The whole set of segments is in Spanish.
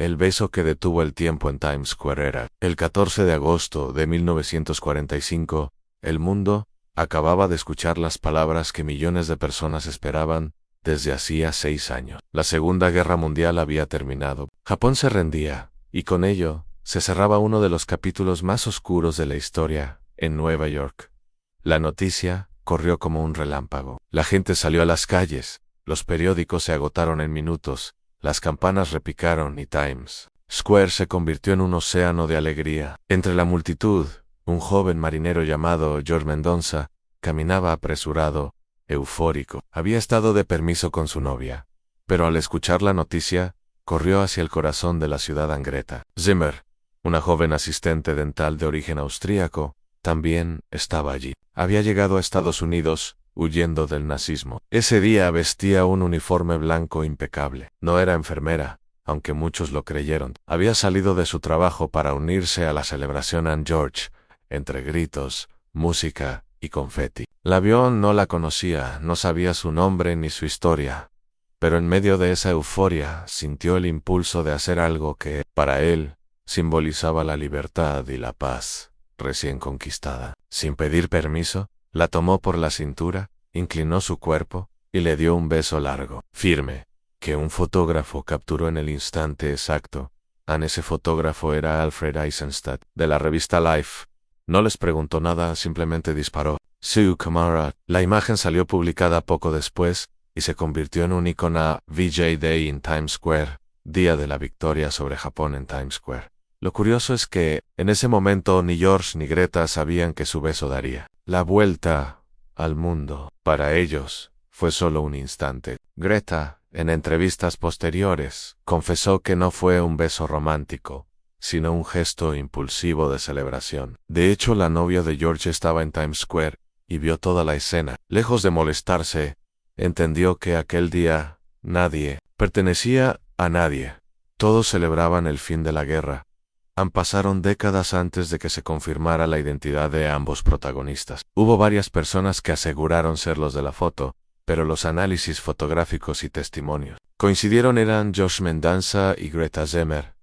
El beso que detuvo el tiempo en Times Square era. El 14 de agosto de 1945, el mundo acababa de escuchar las palabras que millones de personas esperaban desde hacía 6 años. La Segunda Guerra Mundial había terminado. Japón se rendía, y con ello se cerraba uno de los capítulos más oscuros de la historia en Nueva York. La noticia corrió como un relámpago. La gente salió a las calles, los periódicos se agotaron en minutos, las campanas repicaron y Times Square se convirtió en un océano de alegría. Entre la multitud, un joven marinero llamado George Mendonça caminaba apresurado, eufórico. Había estado de permiso con su novia, pero al escuchar la noticia, corrió hacia el corazón de la ciudad. Greta Zimmer, una joven asistente dental de origen austríaco, también estaba allí. Había llegado a Estados Unidos huyendo del nazismo. Ese día vestía un uniforme blanco impecable. No era enfermera, aunque muchos lo creyeron. Había salido de su trabajo para unirse a la celebración St. George, entre gritos, música y confeti. El avión no la conocía, no sabía su nombre ni su historia, pero en medio de esa euforia sintió el impulso de hacer algo que, para él, simbolizaba la libertad y la paz recién conquistada. Sin pedir permiso, la tomó por la cintura, inclinó su cuerpo y le dio un beso largo, firme, que un fotógrafo capturó en el instante exacto. Ese fotógrafo era Alfred Eisenstadt, de la revista Life. No les preguntó nada, simplemente disparó. Sue Kamara. La imagen salió publicada poco después y se convirtió en un icono. VJ Day in Times Square, día de la victoria sobre Japón en Times Square. Lo curioso es que, en ese momento, ni George ni Greta sabían que su beso daría la vuelta al mundo. Para ellos, fue solo un instante. Greta, en entrevistas posteriores, confesó que no fue un beso romántico, sino un gesto impulsivo de celebración. De hecho, la novia de George estaba en Times Square y vio toda la escena. Lejos de molestarse, entendió que aquel día nadie pertenecía a nadie. Todos celebraban el fin de la guerra. Pasaron décadas antes de que se confirmara la identidad de ambos protagonistas. Hubo varias personas que aseguraron ser los de la foto, pero los análisis fotográficos y testimonios coincidieron. Eran George Mendonça y Greta Zimmer.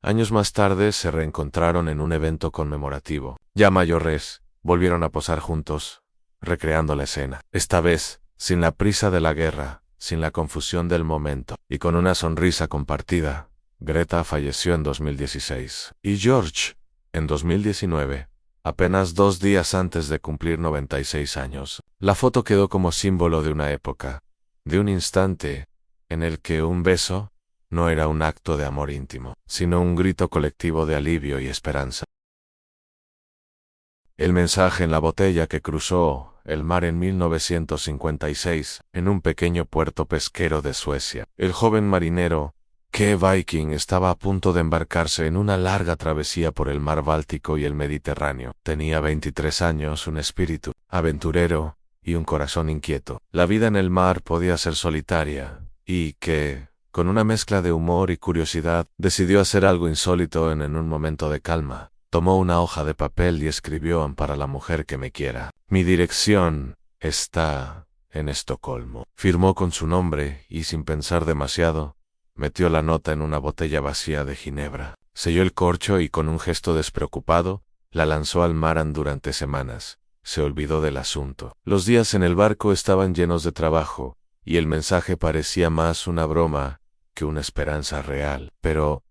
Años más tarde se reencontraron en un evento conmemorativo. Ya mayores, volvieron a posar juntos, recreando la escena. Esta vez, sin la prisa de la guerra, sin la confusión del momento, y con una sonrisa compartida. Greta falleció en 2016 y George en 2019, apenas 2 días antes de cumplir 96 años. La foto quedó como símbolo de una época, de un instante, en el que un beso no era un acto de amor íntimo, sino un grito colectivo de alivio y esperanza. El mensaje en la botella que cruzó el mar en 1956 en un pequeño puerto pesquero de Suecia. El joven marinero K. Viking estaba a punto de embarcarse en una larga travesía por el mar Báltico y el Mediterráneo. Tenía 23 años, un espíritu aventurero y un corazón inquieto. La vida en el mar podía ser solitaria y que, con una mezcla de humor y curiosidad, decidió hacer algo insólito en un momento de calma. Tomó una hoja de papel y escribió: para la mujer que me quiera. Mi dirección está en Estocolmo. Firmó con su nombre y, sin pensar demasiado, metió la nota en una botella vacía de ginebra. Selló el corcho y, con un gesto despreocupado, la lanzó al mar. Durante semanas se olvidó del asunto. Los días en el barco estaban llenos de trabajo, y el mensaje parecía más una broma que una esperanza real. Pero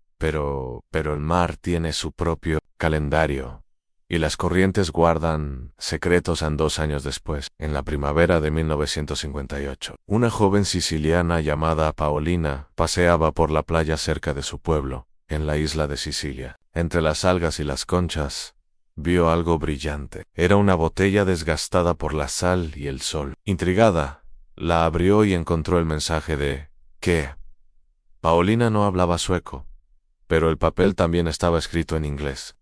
el mar tiene su propio calendario, y las corrientes guardan secretos. 2 años después, en la primavera de 1958, una joven siciliana llamada Paolina paseaba por la playa cerca de su pueblo, en la isla de Sicilia. Entre las algas y las conchas, vio algo brillante. Era una botella desgastada por la sal y el sol. Intrigada, la abrió y encontró el mensaje de ¿qué? Paolina no hablaba sueco, pero el papel también estaba escrito en inglés.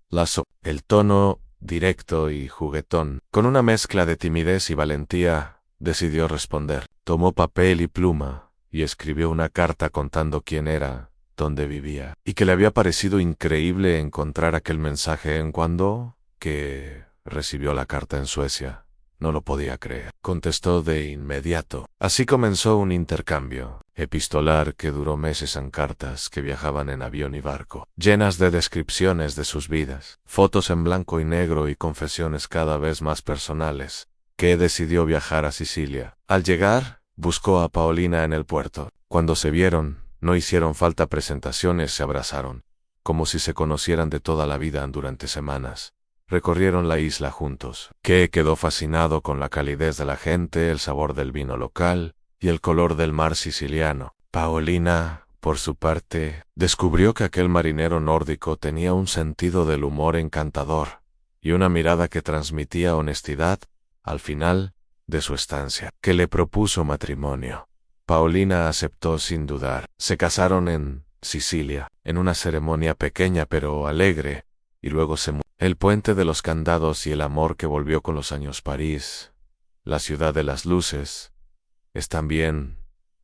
El tono directo y juguetón, con una mezcla de timidez y valentía, decidió responder. Tomó papel y pluma y escribió una carta contando quién era, dónde vivía, y que le había parecido increíble encontrar aquel mensaje en cuando que recibió la carta en Suecia. No lo podía creer. Contestó de inmediato. Así comenzó un intercambio epistolar que duró meses en cartas que viajaban en avión y barco, llenas de descripciones de sus vidas, fotos en blanco y negro y confesiones cada vez más personales, que decidió viajar a Sicilia. Al llegar, buscó a Paolina en el puerto. Cuando se vieron, no hicieron falta presentaciones, se abrazaron, como si se conocieran de toda la vida durante semanas. Recorrieron la isla juntos. Kay quedó fascinado con la calidez de la gente, el sabor del vino local y el color del mar siciliano. Paolina, por su parte, descubrió que aquel marinero nórdico tenía un sentido del humor encantador y una mirada que transmitía honestidad al final de su estancia, que le propuso matrimonio. Paolina aceptó sin dudar. Se casaron en Sicilia, en una ceremonia pequeña pero alegre, y luego se mudó. El puente de los candados y el amor que volvió con los años. París, la ciudad de las luces, es también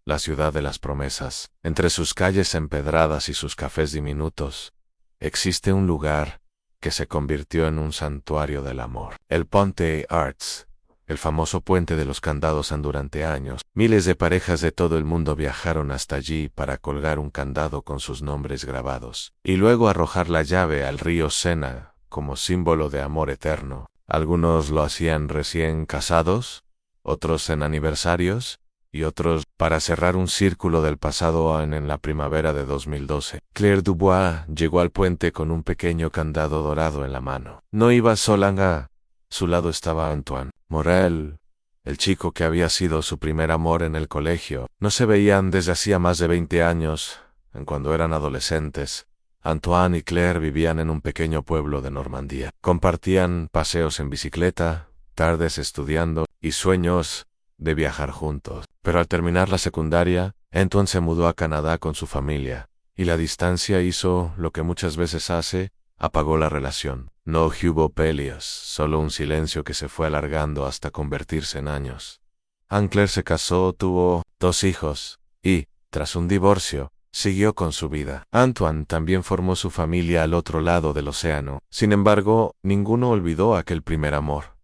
la ciudad de las promesas. Entre sus calles empedradas y sus cafés diminutos, existe un lugar que se convirtió en un santuario del amor. El Pont des Arts, el famoso puente de los candados. Durante años, miles de parejas de todo el mundo viajaron hasta allí para colgar un candado con sus nombres grabados, y luego arrojar la llave al río Sena como símbolo de amor eterno. Algunos lo hacían recién casados, otros en aniversarios, y otros para cerrar un círculo del pasado. En la primavera de 2012, Claire Dubois llegó al puente con un pequeño candado dorado en la mano. No iba sola, a su lado estaba Antoine Morel, el chico que había sido su primer amor en el colegio. No se veían desde hacía más de 20 años, cuando eran adolescentes. Antoine y Claire vivían en un pequeño pueblo de Normandía. Compartían paseos en bicicleta, tardes estudiando y sueños de viajar juntos. Pero al terminar la secundaria, Antoine se mudó a Canadá con su familia, y la distancia hizo lo que muchas veces hace: apagó la relación. No hubo peleas, solo un silencio que se fue alargando hasta convertirse en años. Claire se casó, tuvo 2 hijos, y, tras un divorcio, siguió con su vida. Antoine también formó su familia al otro lado del océano. Sin embargo, ninguno olvidó aquel primer amor.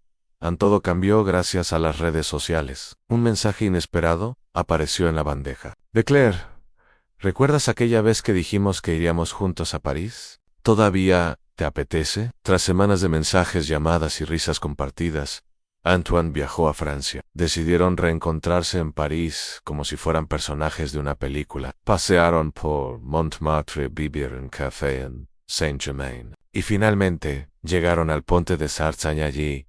Todo cambió gracias a las redes sociales. Un mensaje inesperado apareció en la bandeja. De Claire: ¿recuerdas aquella vez que dijimos que iríamos juntos a París? ¿Todavía te apetece? Tras semanas de mensajes, llamadas y risas compartidas, Antoine viajó a Francia. Decidieron reencontrarse en París como si fueran personajes de una película. Pasearon por Montmartre, vivieron en café en Saint-Germain, y finalmente llegaron al Ponte des Arts. Allí,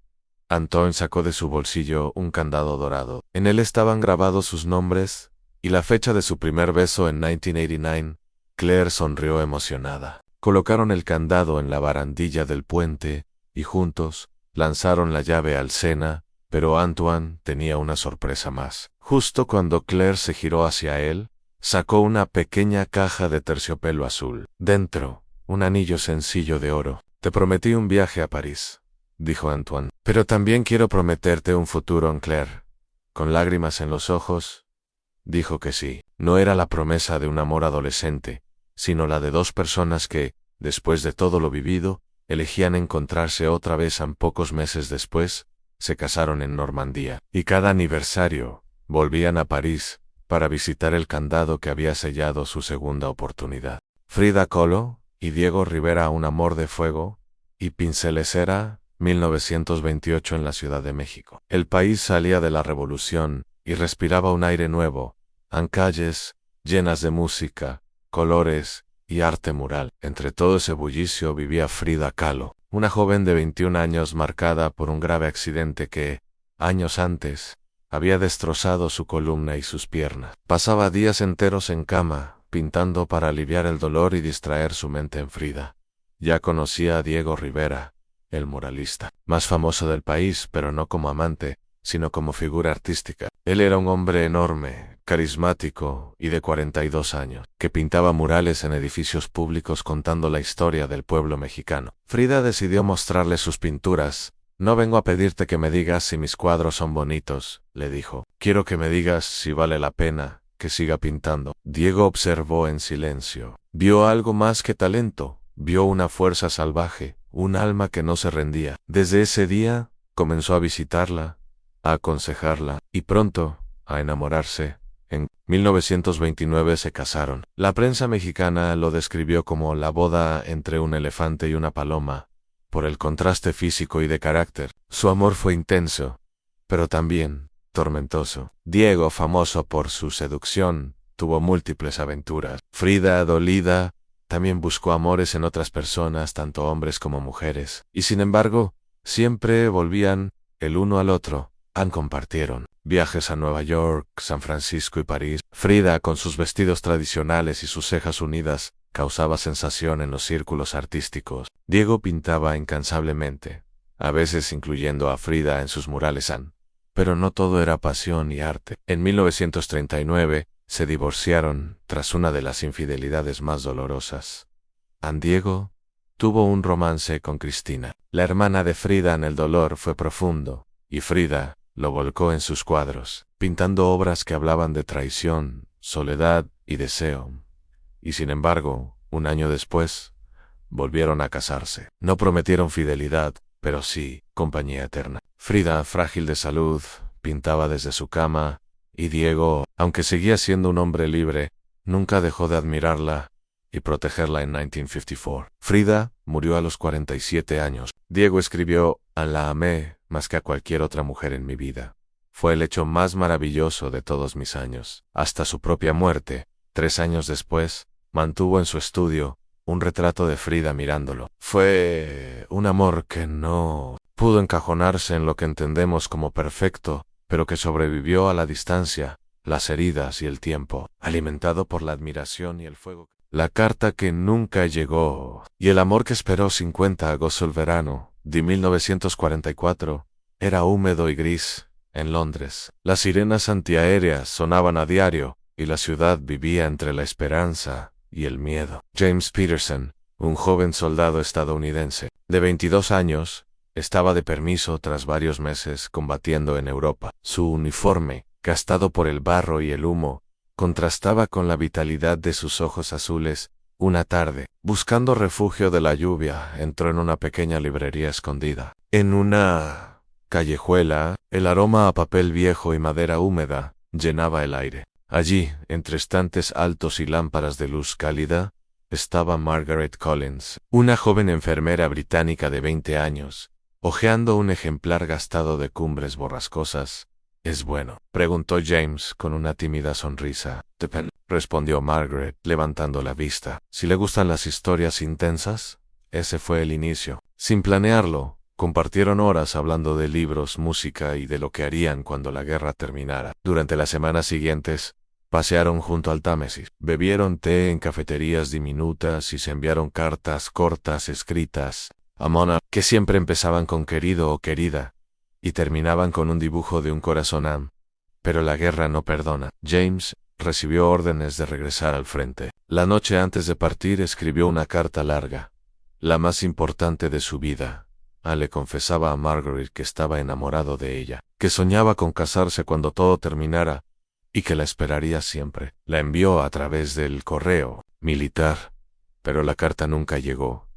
Antoine sacó de su bolsillo un candado dorado. En él estaban grabados sus nombres y la fecha de su primer beso en 1989. Claire sonrió emocionada. Colocaron el candado en la barandilla del puente y juntos lanzaron la llave al Sena, pero Antoine tenía una sorpresa más. Justo cuando Claire se giró hacia él, sacó una pequeña caja de terciopelo azul. Dentro, un anillo sencillo de oro. Te prometí un viaje a París, dijo Antoine, pero también quiero prometerte un futuro. Claire, con lágrimas en los ojos, dijo que sí. No era la promesa de un amor adolescente, sino la de 2 personas que, después de todo lo vivido, elegían encontrarse otra vez. Pocos meses después, se casaron en Normandía, y cada aniversario volvían a París para visitar el candado que había sellado su segunda oportunidad. Frida Kahlo y Diego Rivera, un amor de fuego y pinceles. Era 1928 en la Ciudad de México. El país salía de la revolución y respiraba un aire nuevo. Calles llenas de música, colores y arte mural. Entre todo ese bullicio vivía Frida Kahlo, una joven de 21 años marcada por un grave accidente que, años antes, había destrozado su columna y sus piernas. Pasaba días enteros en cama, pintando para aliviar el dolor y distraer su mente en Frida. Ya conocía a Diego Rivera, el muralista, más famoso del país, pero no como amante, sino como figura artística. Él era un hombre enorme, carismático y de 42 años, que pintaba murales en edificios públicos contando la historia del pueblo mexicano. Frida decidió mostrarle sus pinturas. No vengo a pedirte que me digas si mis cuadros son bonitos, le dijo. Quiero que me digas si vale la pena que siga pintando. Diego observó en silencio. Vio algo más que talento, vio una fuerza salvaje, un alma que no se rendía. Desde ese día, comenzó a visitarla, a aconsejarla y pronto a enamorarse. En 1929 se casaron. La prensa mexicana lo describió como la boda entre un elefante y una paloma, por el contraste físico y de carácter. Su amor fue intenso, pero también tormentoso. Diego, famoso por su seducción, tuvo múltiples aventuras. Frida, dolida, también buscó amores en otras personas, tanto hombres como mujeres. Y sin embargo, siempre volvían el uno al otro. Compartieron viajes a Nueva York, San Francisco y París. Frida, con sus vestidos tradicionales y sus cejas unidas, causaba sensación en los círculos artísticos. Diego pintaba incansablemente, a veces incluyendo a Frida en sus murales. Pero no todo era pasión y arte. En 1939 se divorciaron tras una de las infidelidades más dolorosas. Diego tuvo un romance con Cristina. La hermana de Frida en el dolor fue profundo, y Frida lo volcó en sus cuadros, pintando obras que hablaban de traición, soledad y deseo. Y sin embargo, un año después, volvieron a casarse. No prometieron fidelidad, pero sí compañía eterna. Frida, frágil de salud, pintaba desde su cama, y Diego, aunque seguía siendo un hombre libre, nunca dejó de admirarla y protegerla. En 1954, Frida murió a los 47 años. Diego escribió: la amé más que a cualquier otra mujer en mi vida. Fue el hecho más maravilloso de todos mis años. Hasta su propia muerte, 3 años después, mantuvo en su estudio un retrato de Frida mirándolo. Fue un amor que no pudo encajonarse en lo que entendemos como perfecto, pero que sobrevivió a la distancia, las heridas y el tiempo, alimentado por la admiración y el fuego. La carta que nunca llegó y el amor que esperó. 50 agosto. El verano de 1944 era húmedo y gris en Londres. Las sirenas antiaéreas sonaban a diario y la ciudad vivía entre la esperanza y el miedo. James Peterson, un joven soldado estadounidense de 22 años, estaba de permiso tras varios meses combatiendo en Europa. Su uniforme, gastado por el barro y el humo, contrastaba con la vitalidad de sus ojos azules. Una tarde, buscando refugio de la lluvia, entró en una pequeña librería escondida. En una callejuela, el aroma a papel viejo y madera húmeda llenaba el aire. Allí, entre estantes altos y lámparas de luz cálida, estaba Margaret Collins, una joven enfermera británica de 20 años, hojeando un ejemplar gastado de Cumbres Borrascosas. ¿Es bueno?, preguntó James con una tímida sonrisa. Depende, respondió Margaret, levantando la vista. Si le gustan las historias intensas. Ese fue el inicio. Sin planearlo, compartieron horas hablando de libros, música y de lo que harían cuando la guerra terminara. Durante las semanas siguientes, pasearon junto al Támesis, bebieron té en cafeterías diminutas y se enviaron cartas cortas escritas a Mona, que siempre empezaban con querido o querida, y terminaban con un dibujo de un corazón. Pero la guerra no perdona. James recibió órdenes de regresar al frente. La noche antes de partir escribió una carta larga, la más importante de su vida. Le confesaba a Margaret que estaba enamorado de ella, que soñaba con casarse cuando todo terminara, y que la esperaría siempre. La envió a través del correo militar, pero la carta nunca llegó.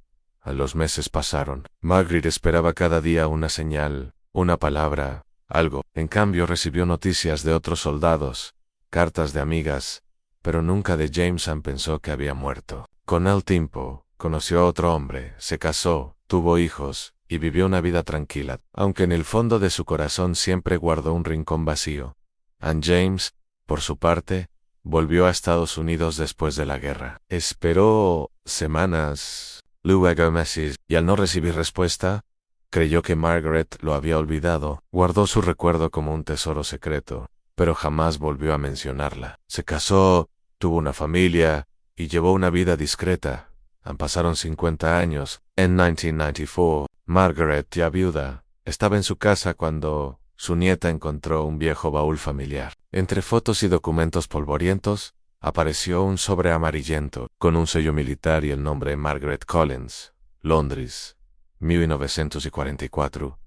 Los meses pasaron. Margaret esperaba cada día una señal, una palabra, algo. En cambio recibió noticias de otros soldados, cartas de amigas, pero nunca de James. Pensó que había muerto. Con el tiempo, conoció a otro hombre, se casó, tuvo hijos, y vivió una vida tranquila, aunque en el fondo de su corazón siempre guardó un rincón vacío. James, por su parte, volvió a Estados Unidos después de la guerra. Esperó semanas, luego meses, y al no recibir respuesta, creyó que Margaret lo había olvidado. Guardó su recuerdo como un tesoro secreto, pero jamás volvió a mencionarla. Se casó, tuvo una familia, y llevó una vida discreta. Pasaron 50 años. En 1994, Margaret, ya viuda, estaba en su casa cuando su nieta encontró un viejo baúl familiar. Entre fotos y documentos polvorientos, apareció un sobre amarillento, con un sello militar y el nombre Margaret Collins, Londres, 1944.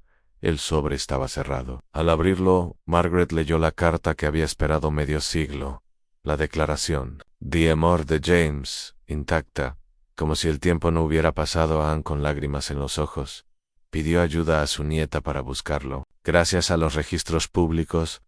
El sobre estaba cerrado. Al abrirlo, Margaret leyó la carta que había esperado medio siglo, la declaración de amor de James, intacta, como si el tiempo no hubiera pasado. Con lágrimas en los ojos, pidió ayuda a su nieta para buscarlo. Gracias a los registros públicos,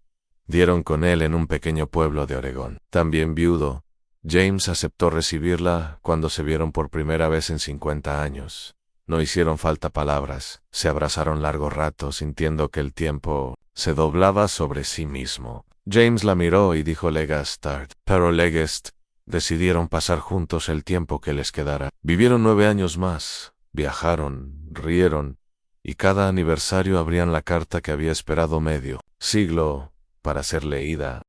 dieron con él en un pequeño pueblo de Oregón. También viudo, James aceptó recibirla cuando se vieron por primera vez en 50 años. No hicieron falta palabras, se abrazaron largo rato sintiendo que el tiempo se doblaba sobre sí mismo. James la miró y dijo Legastard, pero Legest. Decidieron pasar juntos el tiempo que les quedara. Vivieron 9 años más, viajaron, rieron, y cada aniversario abrían la carta que había esperado medio siglo para ser leída.